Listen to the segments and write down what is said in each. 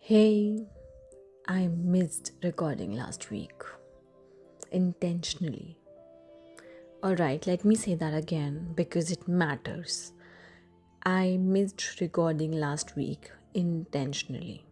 Hey, I missed recording last week. Intentionally. Alright, let me say that again because it matters. I missed recording last week intentionally.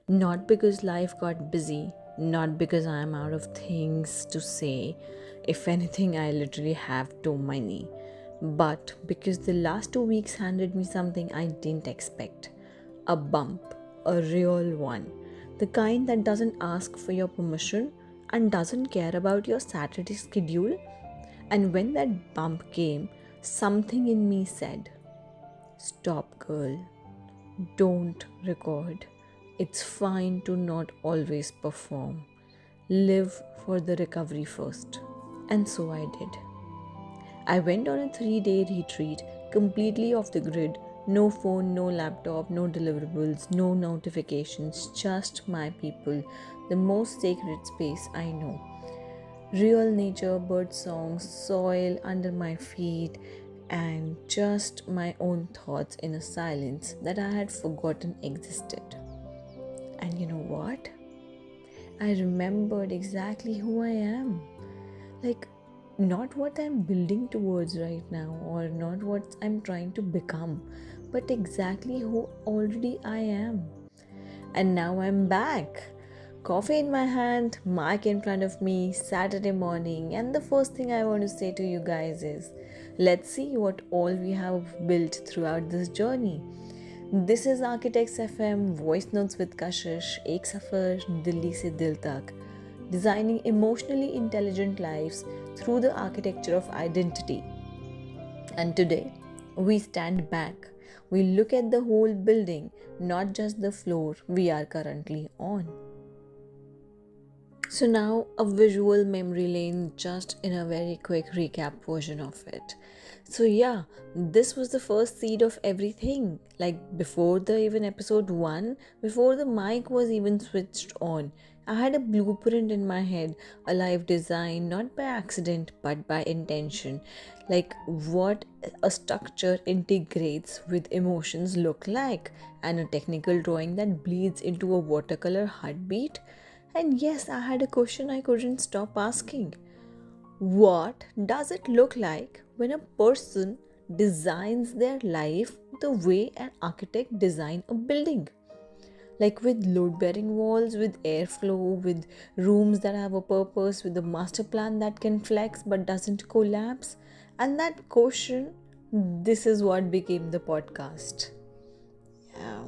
Not because life got busy, not because I am out of things to say. If anything, I literally have too many. But because the last 2 weeks handed me something I didn't expect, a bump, a real one. The kind that doesn't ask for your permission and doesn't care about your Saturday schedule. And when that bump came, something in me said, "Stop, girl. Don't record. It's fine to not always perform. Live for the recovery first." And so I did. I went on a 3-day retreat, completely off the grid. No phone, no laptop, no deliverables, no notifications, just my people, the most sacred space I know. Real nature, bird songs, soil under my feet, and just my own thoughts in a silence that I had forgotten existed. And you know what? I remembered exactly who I am. Like, not what I'm building towards right now or not what I'm trying to become, but exactly who already I am. And now I'm back. Coffee in my hand, mic in front of me, Saturday morning, and the first thing I want to say to you guys is let's see what all we have built throughout this journey. This is Architects FM Voice Notes with Kashish, एक सफ़र दिल्ली से दिल तक, designing emotionally intelligent lives through the architecture of identity. And today, we stand back. We look at the whole building, not just the floor we are currently on. So, now a visual memory lane just in a very quick recap version of it. So, yeah, this was the first seed of everything. Like before the even episode 1, before the mic was even switched on, I had a blueprint in my head, a live design, not by accident but by intention. Like what a structure integrates with emotions look like, and a technical drawing that bleeds into a watercolor heartbeat. And yes, I had a question I couldn't stop asking. What does it look like when a person designs their life the way an architect designs a building? Like with load bearing walls, with airflow, with rooms that have a purpose, with a master plan that can flex but doesn't collapse. And that question, this is what became the podcast. Yeah.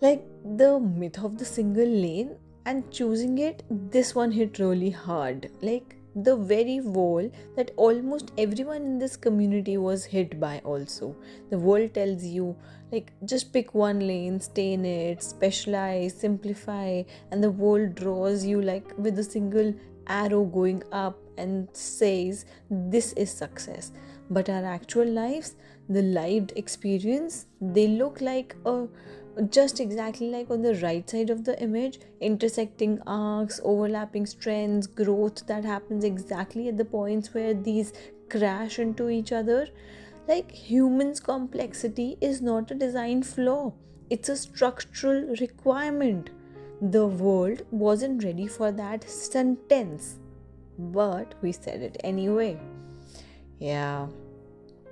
Like the myth of the single lane and choosing it, this one hit really hard. Like the very wall that almost everyone in this community was hit by also. The world tells you, like, just pick one lane, stay in it, specialize, simplify, and the world draws you like with a single arrow going up and says this is success. But our actual lives, the lived experience, they look like a just exactly like on the right side of the image, intersecting arcs, overlapping strands, growth that happens exactly at the points where these crash into each other. Like humans' complexity is not a design flaw, it's a structural requirement. The world wasn't ready for that sentence, but we said it anyway. Yeah.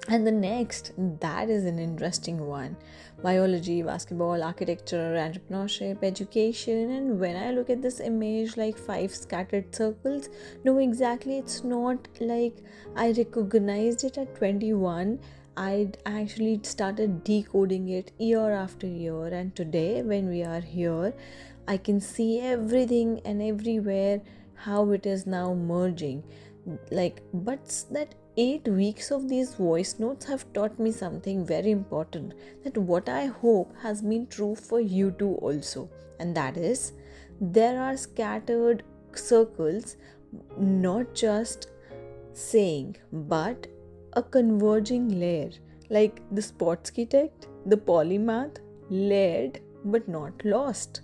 And the next, that is an interesting one. Biology, basketball, architecture, entrepreneurship, education. And when I look at this image, like 5 scattered circles, no, exactly, it's not like I recognized it at 21. I actually started decoding it year after year. And today, when we are here, I can see everything and everywhere how it is now merging. Like, but that 8 weeks of these voice notes have taught me something very important, that what I hope has been true for you too also, and that is there are scattered circles, not just saying but a converging layer, like the sportsarchitect, the polymath, layered but not lost.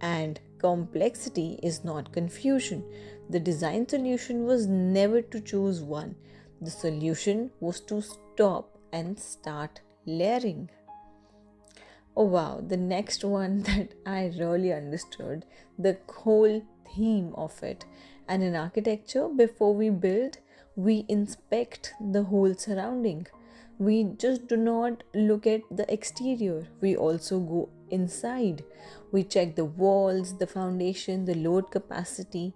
And complexity is not confusion. The design solution was never to choose one, the solution was to stop and start layering. Oh wow, the next one that I really understood the whole theme of it. And in architecture, before we build, we inspect the whole surrounding. We just do not look at the exterior, we also go inside. We check the walls, the foundation, the load capacity.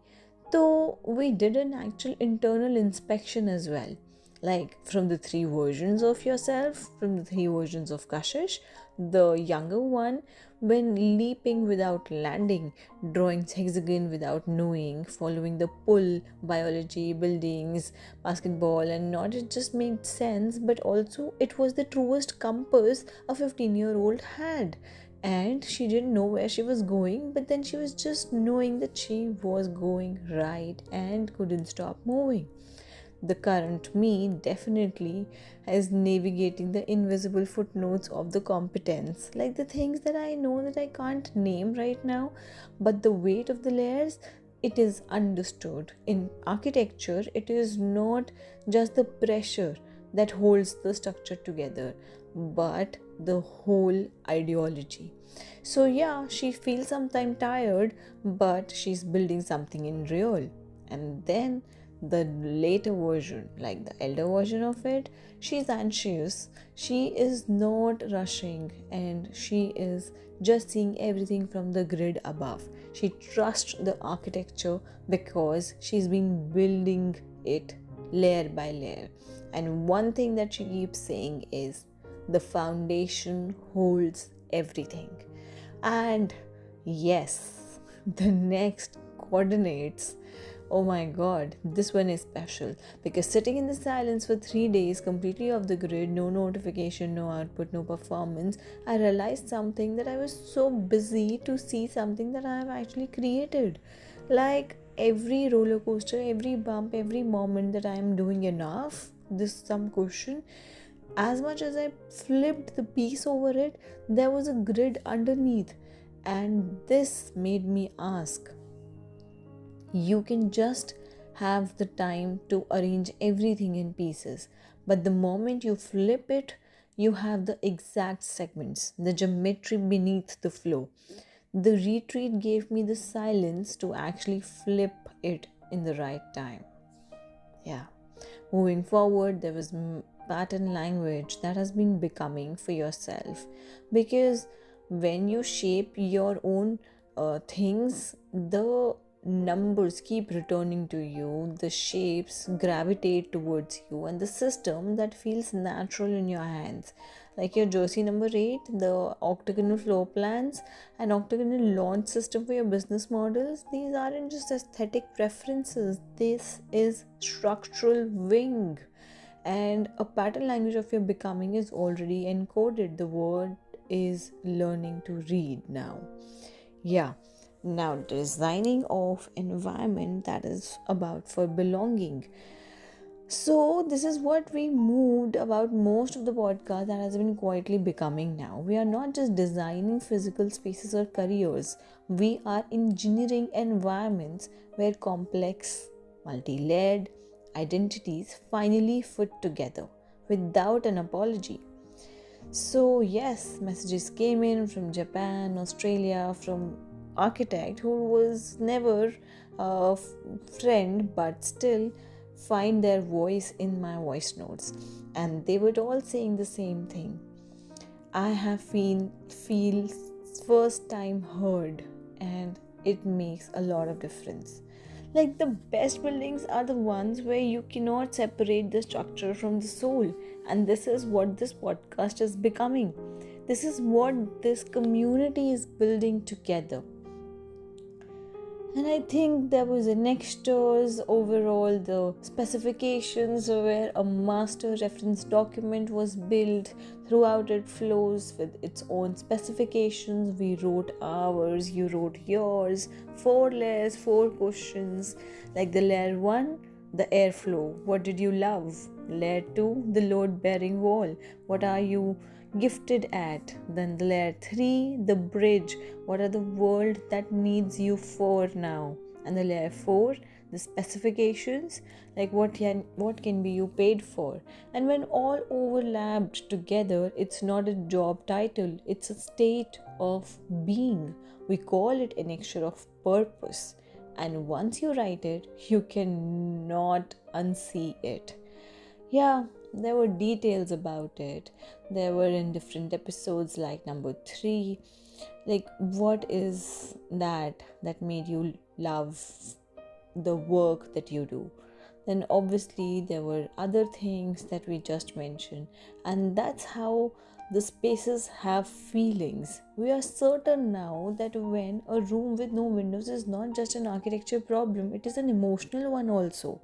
Though we did an actual internal inspection as well, like from the three versions of yourself, from the three versions of Kashish, the younger one, when leaping without landing, drawing hexagon without knowing, following the pull, biology, buildings, basketball, and not it just made sense, but also it was the truest compass a 15-year-old had. And she didn't know where she was going, but then she was just knowing that she was going right and couldn't stop moving. The current me definitely is navigating the invisible footnotes of the competence, like the things that I know that I can't name right now, but the weight of the layers, it is understood. In architecture, it is not just the pressure that holds the structure together, but the whole ideology. So, yeah, she feels sometimes tired, but she's building something in real. And then the later version, like the elder version of it, she's anxious. She is not rushing and she is just seeing everything from the grid above. She trusts the architecture because she's been building it layer by layer. And one thing that she keeps saying is the foundation holds everything. And yes, the next coordinates. Oh my god, this one is special because sitting in the silence for 3 days, completely off the grid, no notification, no output, no performance, I realized something that I was so busy to see something that I have actually created. Like every roller coaster, every bump, every moment that I am doing enough, this some question. As much as I flipped the piece over it, there was a grid underneath, and this made me ask, you can just have the time to arrange everything in pieces, but the moment you flip it, you have the exact segments, the geometry beneath the flow. The retreat gave me the silence to actually flip it in the right time. Yeah. Moving forward, there was pattern language that has been becoming for yourself, because when you shape your own things, the numbers keep returning to you, the shapes gravitate towards you, and the system that feels natural in your hands, like your jersey number 8, the octagonal floor plans, and octagonal launch system for your business models. These aren't just aesthetic preferences, this is structural wing. And a pattern language of your becoming is already encoded. The word is learning to read now. Yeah. Now, designing of environment that is about for belonging. So, this is what we moved about most of the podcast that has been quietly becoming now. We are not just designing physical spaces or careers, we are engineering environments where complex, multi layered identities finally fit together without an apology. So, yes, messages came in from Japan, Australia, from architect who was never a friend but still find their voice in my voice notes, and they were all saying the same thing. I have feel first time heard, and it makes a lot of difference. Like the best buildings are the ones where you cannot separate the structure from the soul, and this is what this podcast is becoming. This is what this community is building together. And I think there was an extras overall, the specifications where a master reference document was built. Throughout it flows with its own specifications. We wrote ours, you wrote yours, 4 layers, 4 questions. Like the layer 1, the airflow, what did you love? Layer 2, the load bearing wall, what are you gifted at? Then the layer 3, the bridge, what are the world that needs you for now? And the layer 4, the specifications, like what can be you paid for. And when all overlapped together, it's not a job title, it's a state of being. We call it an extra of purpose. And once you write it, you cannot unsee it. Yeah, there were details about it. There were in different episodes, like number 3. Like, what is that made you love the work that you do? Then obviously there were other things that we just mentioned, and that's how the spaces have feelings. We are certain now that when a room with no windows is not just an architecture problem, it is an emotional one also.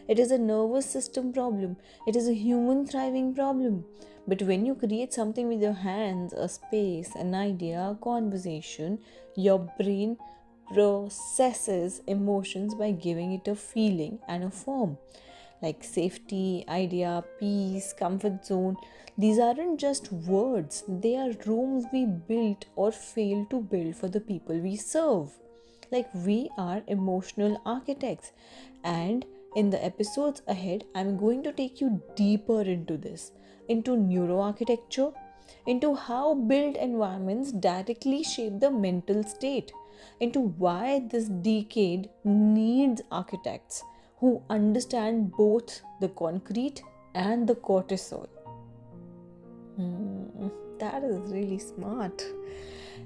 It is a nervous system problem. It is a human thriving problem. But when you create something with your hands, a space, an idea, a conversation, your brain processes emotions by giving it a feeling and a form. Like safety, idea, peace, comfort zone. These aren't just words, they are rooms we built or fail to build for the people we serve. Like, we are emotional architects. And in the episodes ahead, I'm going to take you deeper into this, into neuroarchitecture, into how built environments directly shape the mental state, into why this decade needs architects who understand both the concrete and the cortisol. That is really smart.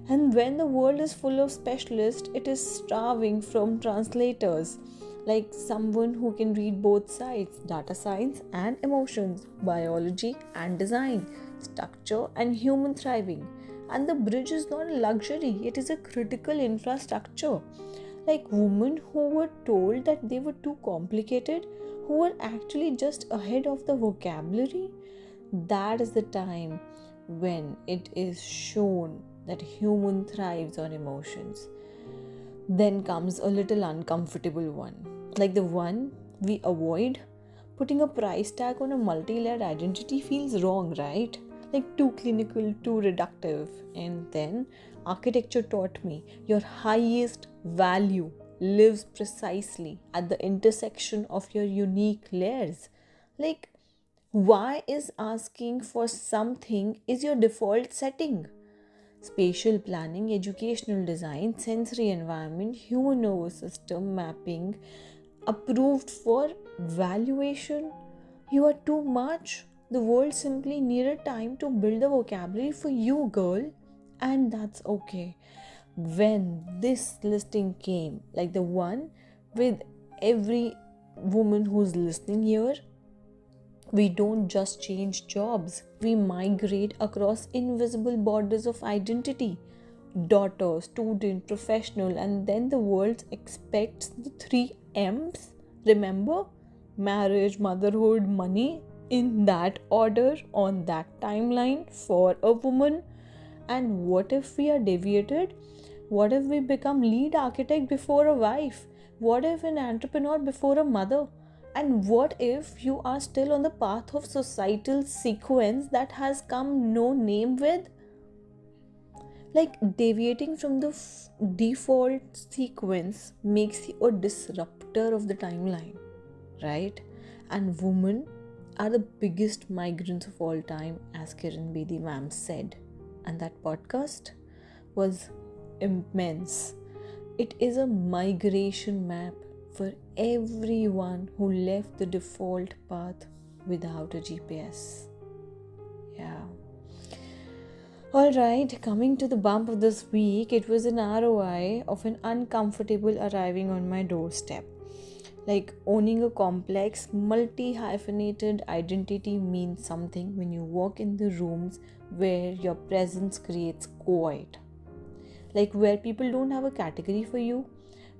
And when the world is full of specialists, it is starving from translators, like someone who can read both sides, data science and emotions, biology and design, structure and human thriving. And the bridge is not a luxury, it is a critical infrastructure. Like women who were told that they were too complicated, who were actually just ahead of the vocabulary. That is the time when it is shown that human thrives on emotions. Then comes a little uncomfortable one, like the one we avoid. Putting a price tag on a multi-layered identity feels wrong, right? Like too clinical, too reductive. And then architecture taught me your highest value lives precisely at the intersection of your unique layers. Like, why is asking for something is your default setting? Spatial planning, educational design, sensory environment, human nervous system mapping, approved for valuation. You are too much. The world simply needed time to build the vocabulary for you, girl, and that's okay. When this listing came, like the one with every woman who's listening here, we don't just change jobs, we migrate across invisible borders of identity. Daughter, student, professional, and then the world expects the 3 M's. Remember? Marriage, motherhood, money, in that order, on that timeline for a woman. And what if we are deviated? What if we become lead architect before a wife? What if an entrepreneur before a mother? And what if you are still on the path of societal sequence that has come no name with? Like deviating from the default sequence makes you a disruptor of the timeline, right? And women are the biggest migrants of all time, as Kiran Bedi ma'am said. And that podcast was immense. It is a migration map for everyone who left the default path without a GPS. Yeah. Alright, coming to the bump of this week, it was an ROI of an uncomfortable arriving on my doorstep. Like owning a complex, multi hyphenated identity means something when you walk in the rooms where your presence creates quiet. Like where people don't have a category for you,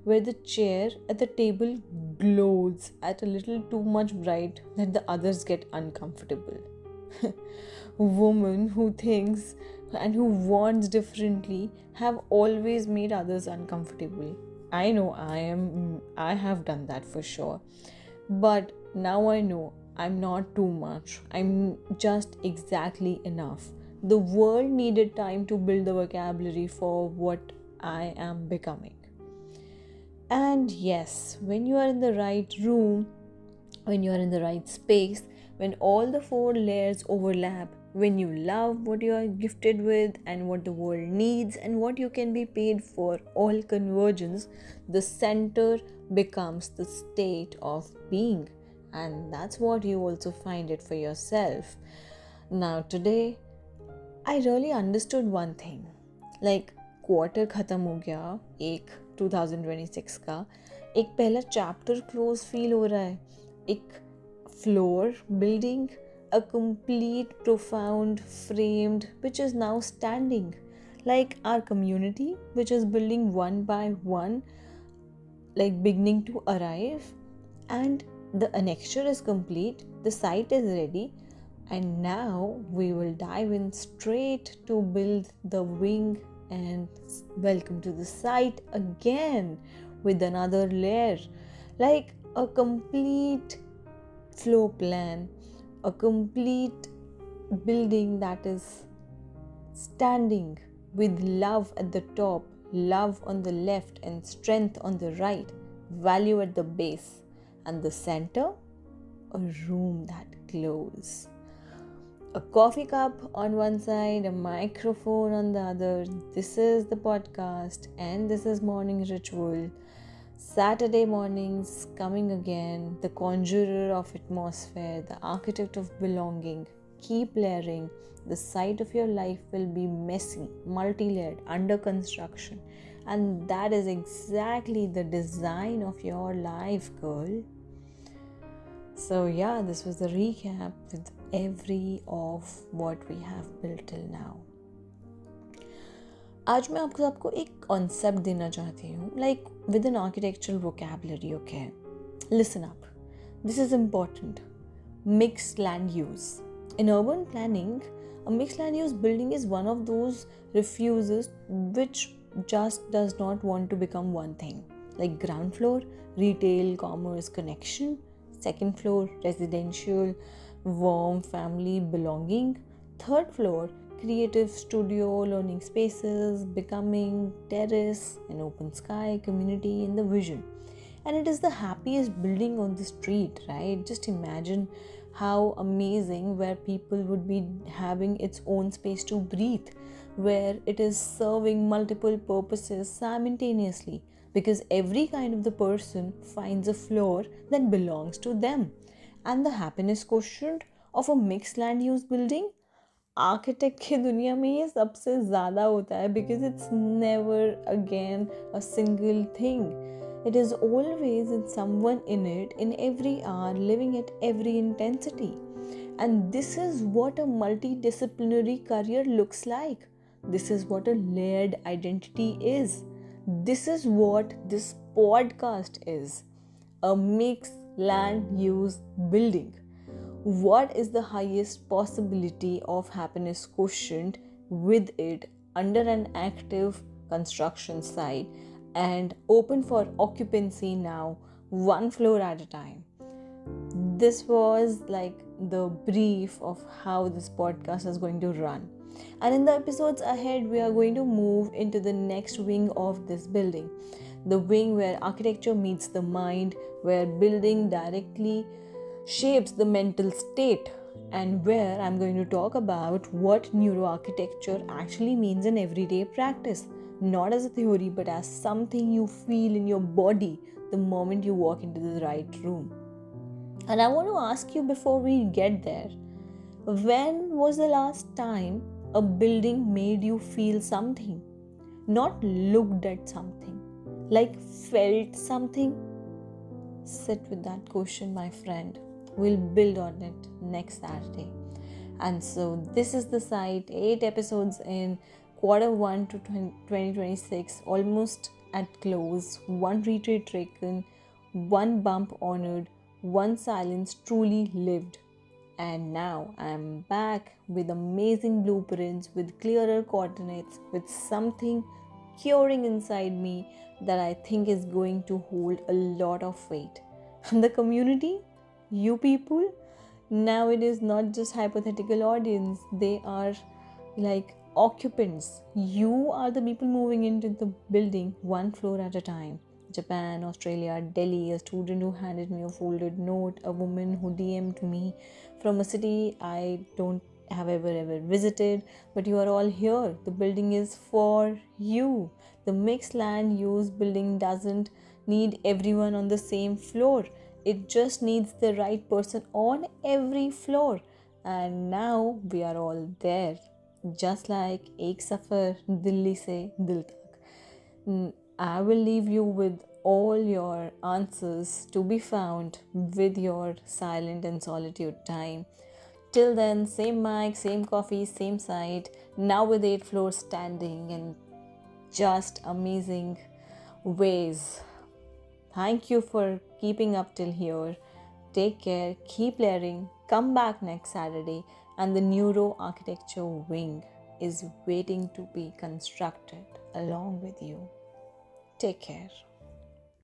where the chair at the table glows at a little too much bright that the others get uncomfortable. Woman who thinks and who wants differently have always made others uncomfortable. I know I have done that for sure. But now I know I'm not too much. I'm just exactly enough. The world needed time to build the vocabulary for what I am becoming. And yes, when you are in the right room, when you are in the right space, when all the four layers overlap, when you love what you are gifted with and what the world needs and what you can be paid for, all convergence, the center becomes the state of being. And that's what you also find it for yourself. Now, today, I really understood one thing. Like, quarter ख़त्म हो गया एक 2026 का, एक पहला chapter close feel हो रहा है, एक floor building, a complete, profound, framed, which is now standing. Like our community, which is building one by one, like beginning to arrive, and the annexure is complete, the site is ready, and now we will dive in straight to build the wing and welcome to the site again with another layer, like a complete floor plan, a complete building that is standing with love at the top, love on the left, and strength on the right, value at the base, and the center, a room that glows. A coffee cup on one side, a microphone on the other. This is the podcast, and this is Morning Ritual. Saturday mornings coming again, the conjurer of atmosphere, the architect of belonging. Keep layering. The site of your life will be messy, multi-layered, under construction. And that is exactly the design of your life, girl. So yeah, this was the recap with every of what we have built till now. आज मैं आपको सबको एक concept देना चाहती हूँ, like with an architectural vocabulary. Okay, listen up, this is important. Mixed land use. In urban planning, a mixed land use building is one of those refuges which just does not want to become one thing. Like ground floor, retail, commerce, connection. Second floor, residential, warm family belonging. Third floor, creative studio, learning spaces, becoming, terrace, an open sky, community in the vision. And it is the happiest building on the street, right? Just imagine how amazing where people would be having its own space to breathe, where it is serving multiple purposes simultaneously, because every kind of the person finds a floor that belongs to them. And the happiness quotient of a mixed land use building, architect की दुनिया में ये सबसे ज़्यादा होता है, because it's never again a single thing. It is always in someone in it, in every hour, living at every intensity. And this is what a multidisciplinary career looks like. This is what a layered identity is. This is what this podcast is. A mixed land use building. What is the highest possibility of happiness quotient with it under an active construction site and open for occupancy now, one floor at a time? This was like the brief of how this podcast is going to run. And in the episodes ahead, we are going to move into the next wing of this building. The wing where architecture meets the mind, where building directly shapes the mental state, and where I'm going to talk about what neuroarchitecture actually means in everyday practice. Not as a theory, but as something you feel in your body the moment you walk into the right room. And I want to ask you before we get there, when was the last time a building made you feel something? Not looked at something, like felt something? Sit with that question, my friend. We'll build on it next Saturday. And so this is the site, 8 episodes in, Q1 to 2026, almost at close, 1 retreat taken, 1 bump honored, 1 silence truly lived. And now I'm back with amazing blueprints, with clearer coordinates, with something curing inside me that I think is going to hold a lot of weight. And the community, you people, now it is not just hypothetical audience, they are like occupants. You are the people moving into the building one floor at a time, Japan, Australia, Delhi, a student who handed me a folded note, a woman who DM'd me from a city I don't have ever visited. But you are all here. The building is for you. The mixed land use building doesn't need everyone on the same floor. It just needs the right person on every floor. And now we are all there. Just like एक सफ़र दिल्ली से दिल तक. I will leave you with all your answers to be found with your silent and solitude time. Till then, same mic, same coffee, same site, now with 8 floors standing in just amazing ways. Thank you for keeping up till here. Take care, keep layering, come back next Saturday, and the Neuro Architecture Wing is waiting to be constructed along with you. Take care.